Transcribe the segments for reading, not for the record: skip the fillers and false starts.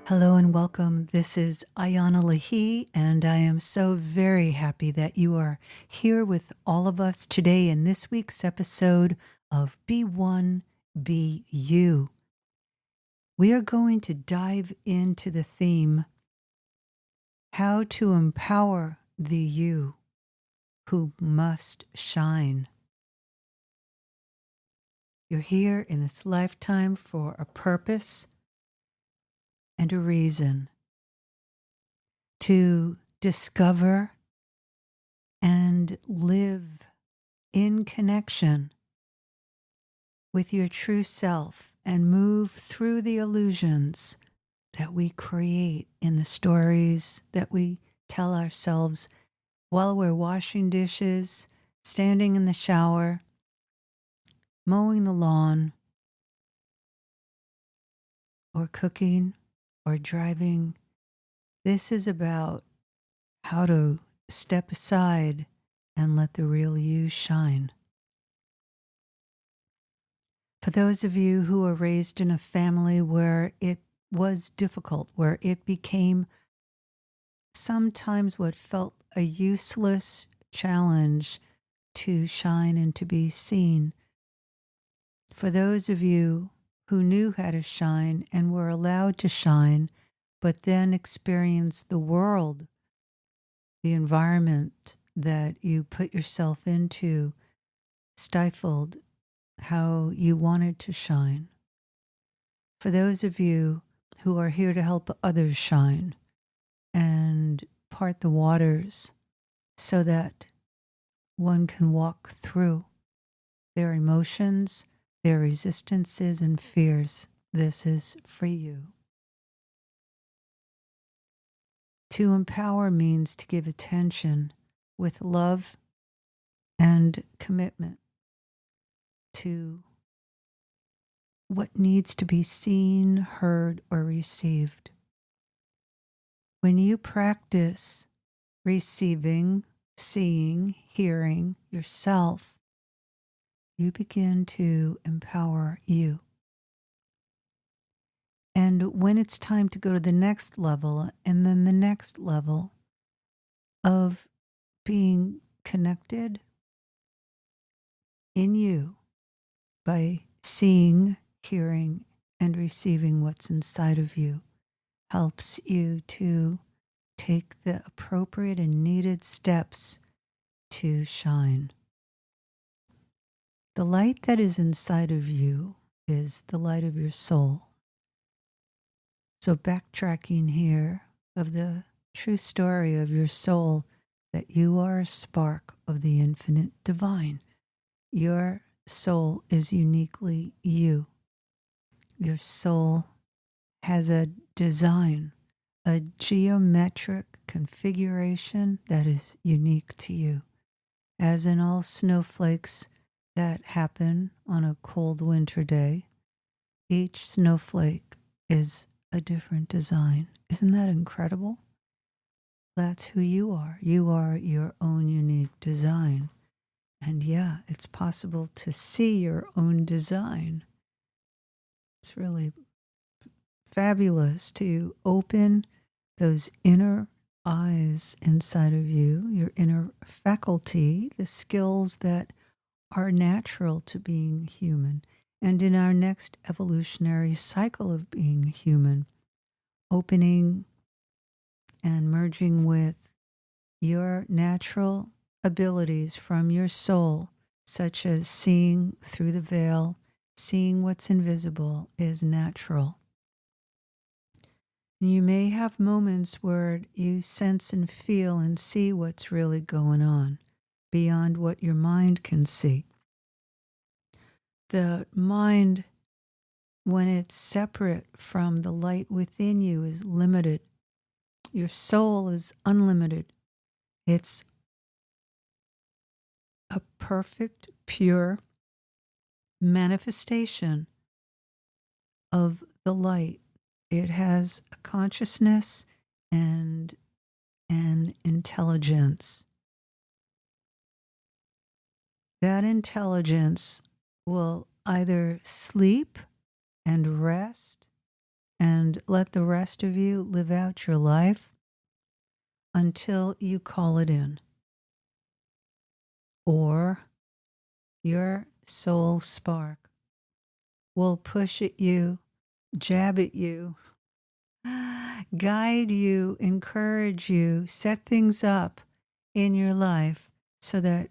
Hello and welcome. This is Ayana Lahi, and I am so very happy that you are here with all of us today in this week's episode of Be One, Be You. We are going to dive into the theme how to empower the you who must shine. You're here in this lifetime for a purpose and a reason to discover and live in connection with your true self and move through the illusions that we create in the stories that we tell ourselves while we're washing dishes, standing in the shower, mowing the lawn, or cooking or driving. This is about how to step aside and let the real you shine. For those of you who are raised in a family where it was difficult, where it became sometimes what felt a useless challenge to shine and to be seen. For those of you who knew how to shine and were allowed to shine, but then experienced the world, the environment that you put yourself into, stifled how you wanted to shine. For those of you who are here to help others shine and part the waters so that one can walk through their emotions, their resistances, and fears. This is for you. To empower means to give attention with love and commitment to what needs to be seen, heard, or received. When you practice receiving, seeing, hearing yourself, you begin to empower you. And when it's time to go to the next level and then the next level of being connected in you by seeing, hearing, and receiving what's inside of you, helps you to take the appropriate and needed steps to shine. The light that is inside of you is the light of your soul. So backtracking here of the true story of your soul, that you are a spark of the infinite divine. Your soul is uniquely you. Your soul has a design, a geometric configuration that is unique to you. As in all snowflakes that happen on a cold winter day, each snowflake is a different design. Isn't that incredible? That's who you are. You are your own unique design. And yeah, it's possible to see your own design. It's really fabulous to open those inner eyes inside of you, your inner faculty, the skills that are natural to being human. And in our next evolutionary cycle of being human, opening and merging with your natural abilities from your soul, such as seeing through the veil, seeing what's invisible, is natural. You may have moments where you sense and feel and see what's really going on beyond what your mind can see. The mind, when it's separate from the light within you, is limited. Your soul is unlimited. It's a perfect, pure manifestation of the light. It has a consciousness and an intelligence. That intelligence will either sleep and rest and let the rest of you live out your life until you call it in. Or your soul spark will push at you, jab at you, guide you, encourage you, set things up in your life so that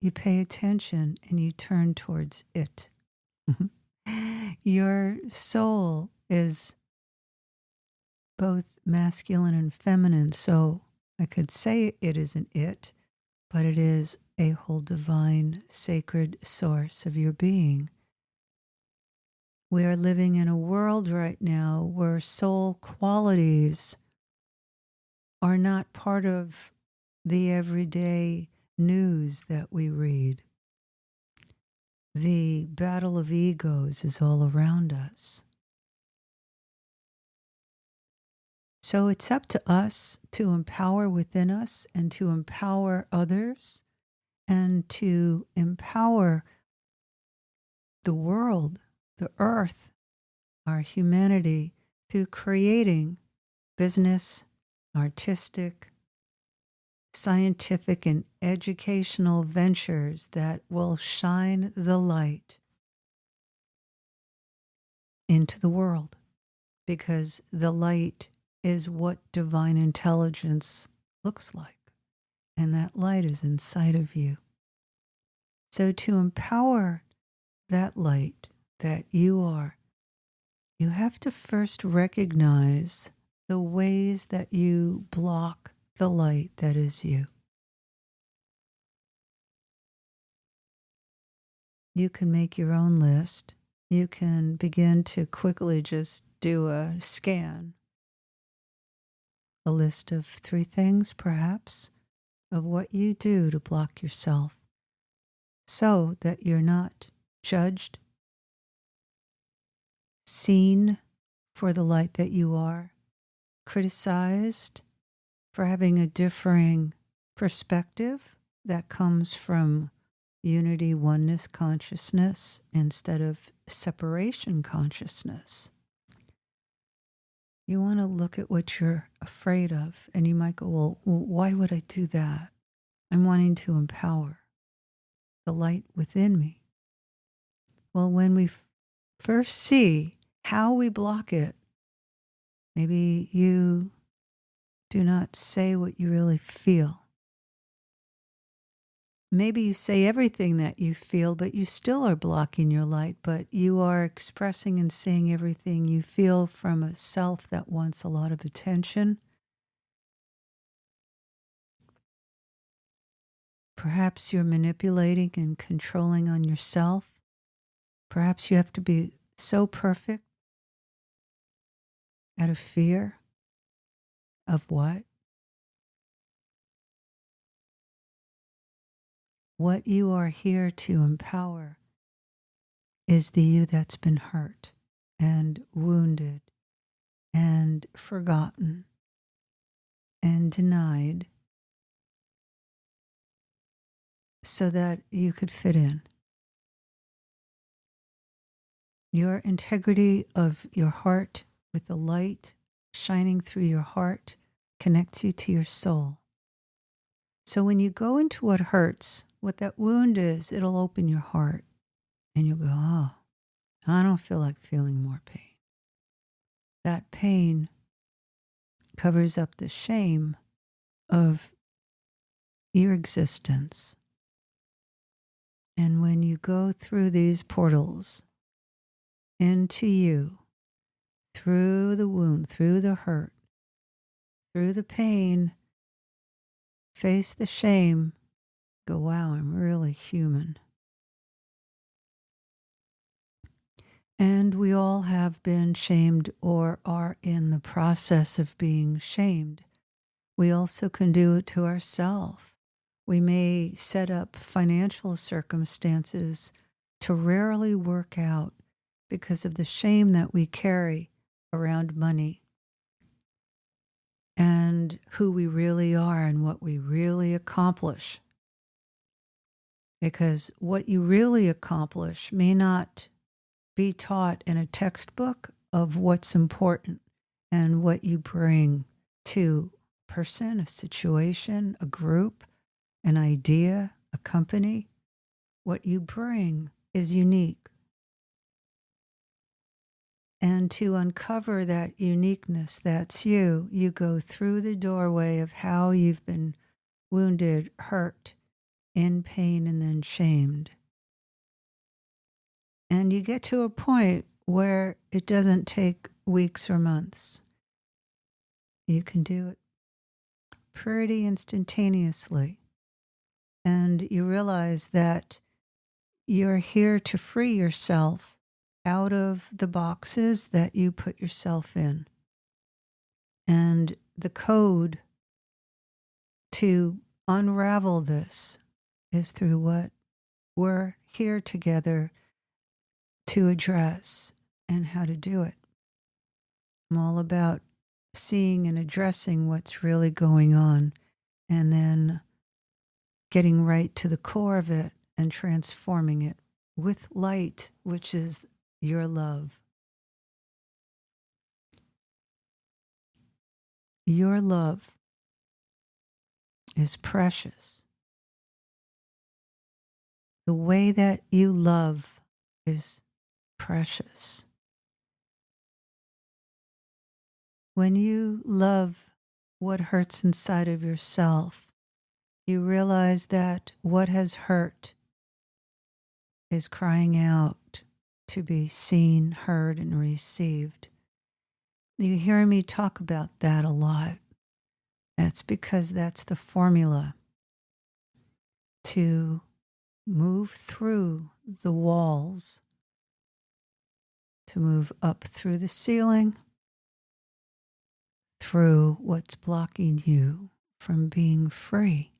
you pay attention and you turn towards it. Your soul is both masculine and feminine, so I could say it isn't it, but it is a whole divine, sacred source of your being. We are living in a world right now where soul qualities are not part of the everyday news that we read. The battle of egos is all around us. So it's up to us to empower within us and to empower others and to empower the world, the earth, our humanity through creating business, artistic, scientific, and educational ventures that will shine the light into the world, because the light is what divine intelligence looks like, and that light is inside of you. So to empower that light that you are, you have to first recognize the ways that you block the light that is you. You can make your own list. You can begin to quickly just do a scan, a list of 3 things perhaps, of what you do to block yourself so that you're not judged, seen for the light that you are, criticized for having a differing perspective that comes from unity, oneness consciousness instead of separation consciousness. You want to look at what you're afraid of, and you might go, well, why would I do that? I'm wanting to empower the light within me. Well, when we first see how we block it, maybe you do not say what you really feel. Maybe you say everything that you feel, but you still are blocking your light, but you are expressing and saying everything you feel from a self that wants a lot of attention. Perhaps you're manipulating and controlling on yourself. Perhaps you have to be so perfect out of fear of what? What you are here to empower is the you that's been hurt and wounded and forgotten and denied so that you could fit in. Your integrity of your heart with the light shining through your heart connects you to your soul. So when you go into what hurts, what that wound is, it'll open your heart and you'll go, oh, I don't feel like feeling more pain. That pain covers up the shame of your existence. And when you go through these portals into you, through the wound, through the hurt, through the pain, face the shame, go, wow, I'm really human. And we all have been shamed or are in the process of being shamed. We also can do it to ourselves. We may set up financial circumstances to rarely work out because of the shame that we carry around money and who we really are and what we really accomplish. Because what you really accomplish may not be taught in a textbook of what's important and what you bring to a person, a situation, a group, an idea, a company. What you bring is unique. And to uncover that uniqueness, that's you, you go through the doorway of how you've been wounded, hurt, in pain, and then shamed. And you get to a point where it doesn't take weeks or months. You can do it pretty instantaneously. And you realize that you're here to free yourself out of the boxes that you put yourself in. And the code to unravel this is through what we're here together to address and how to do it. I'm all about seeing and addressing what's really going on and then getting right to the core of it and transforming it with light, which is your love. Your love is precious. The way that you love is precious. When you love what hurts inside of yourself, you realize that what has hurt is crying out to be seen, heard, and received. You hear me talk about that a lot. That's because that's the formula to move through the walls, to move up through the ceiling, through what's blocking you from being free.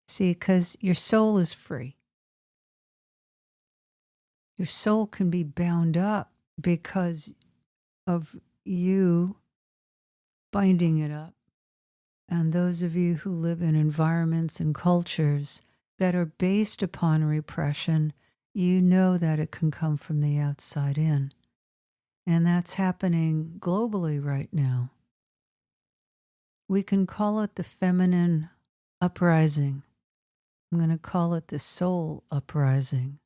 See, because your soul is free. Your soul can be bound up because of you binding it up. And those of you who live in environments and cultures that are based upon repression, you know that it can come from the outside in. And that's happening globally right now. We can call it the feminine uprising. I'm going to call it the soul uprising.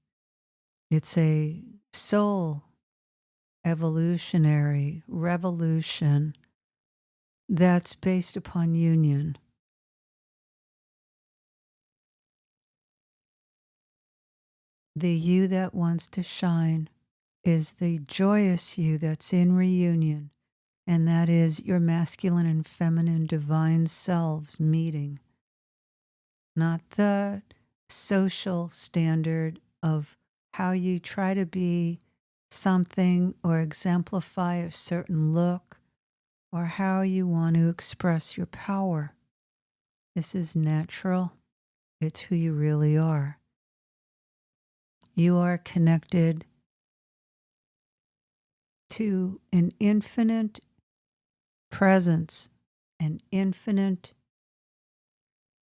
It's a soul evolutionary revolution that's based upon union. The you that wants to shine is the joyous you that's in reunion, and that is your masculine and feminine divine selves meeting, not the social standard of how you try to be something or exemplify a certain look or how you want to express your power. This is natural. It's who you really are. You are connected to an infinite presence, an infinite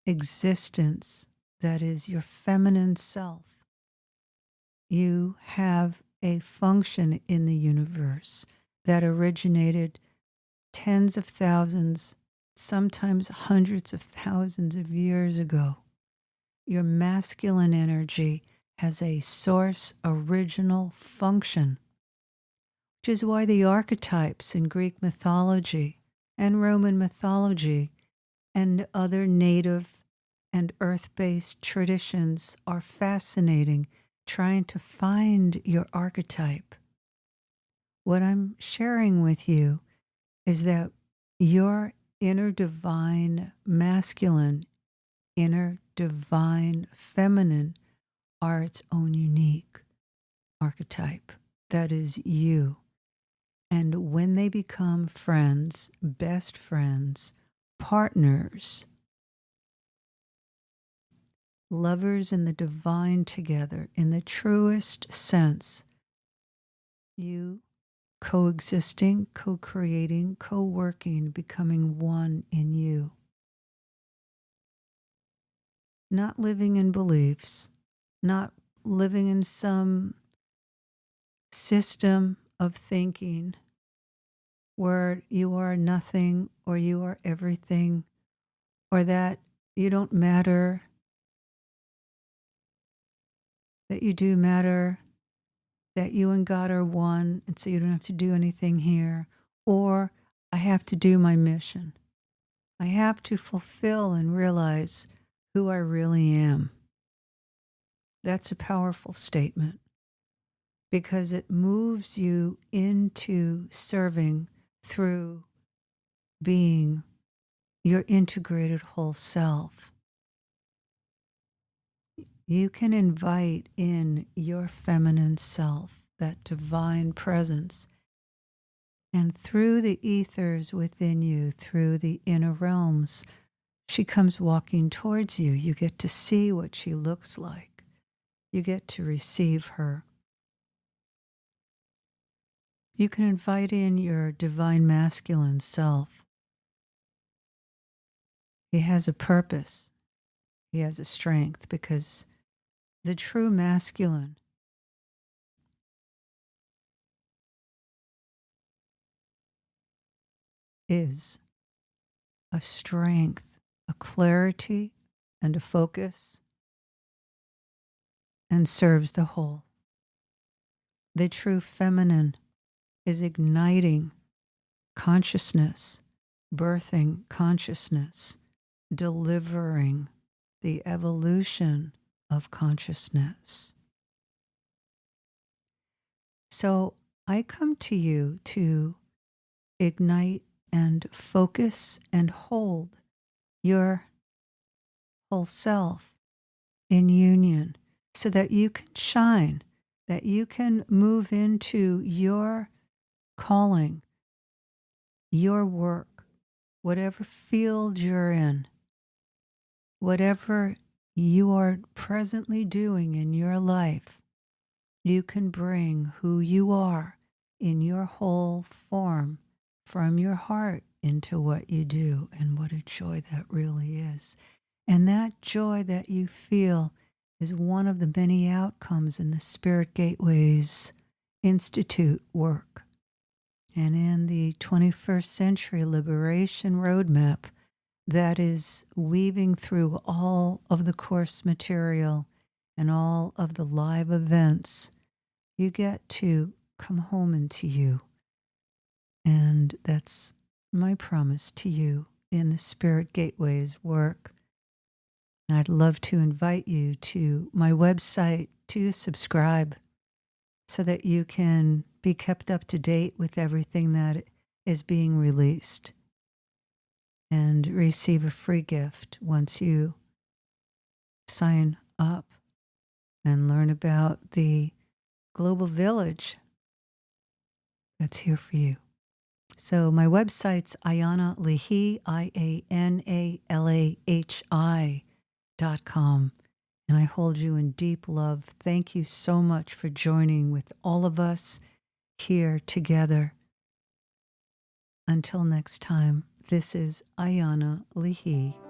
existence that is your feminine self. You have a function in the universe that originated tens of thousands, sometimes hundreds of thousands of years ago. Your masculine energy has a source original function, which is why the archetypes in Greek mythology and Roman mythology and other native and earth-based traditions are fascinating, trying to find your archetype. What I'm sharing with you is that your inner divine masculine, inner divine feminine are its own unique archetype. That is you. And when they become friends, best friends, partners, lovers in the divine together, in the truest sense, you coexisting, co-creating, co-working, becoming one in you. Not living in beliefs, not living in some system of thinking where you are nothing or you are everything or that you don't matter, that you do matter, that you and God are one, and so you don't have to do anything here, or I have to do my mission. I have to fulfill and realize who I really am. That's a powerful statement because it moves you into serving through being your integrated whole self. You can invite in your feminine self, that divine presence, and through the ethers within you, through the inner realms, she comes walking towards you. You get to see what she looks like. You get to receive her. You can invite in your divine masculine self. He has a purpose. He has a strength because the true masculine is a strength, a clarity, and a focus, and serves the whole. The true feminine is igniting consciousness, birthing consciousness, delivering the evolution of consciousness. So I come to you to ignite and focus and hold your whole self in union so that you can shine, that you can move into your calling, your work, whatever field you're in, whatever you are presently doing in your life, you can bring who you are in your whole form from your heart into what you do, and what a joy that really is. And that joy that you feel is one of the many outcomes in the Spirit Gateways Institute work. And in the 21st Century Liberation Roadmap that is weaving through all of the course material and all of the live events, you get to come home into you. And that's my promise to you in the Spirit Gateways work. And I'd love to invite you to my website to subscribe so that you can be kept up to date with everything that is being released and receive a free gift once you sign up and learn about the global village that's here for you. So my website's Ayana Lahi, IANALAHI.com. And I hold you in deep love. Thank you so much for joining with all of us here together. Until next time, this is Ayana Lahi.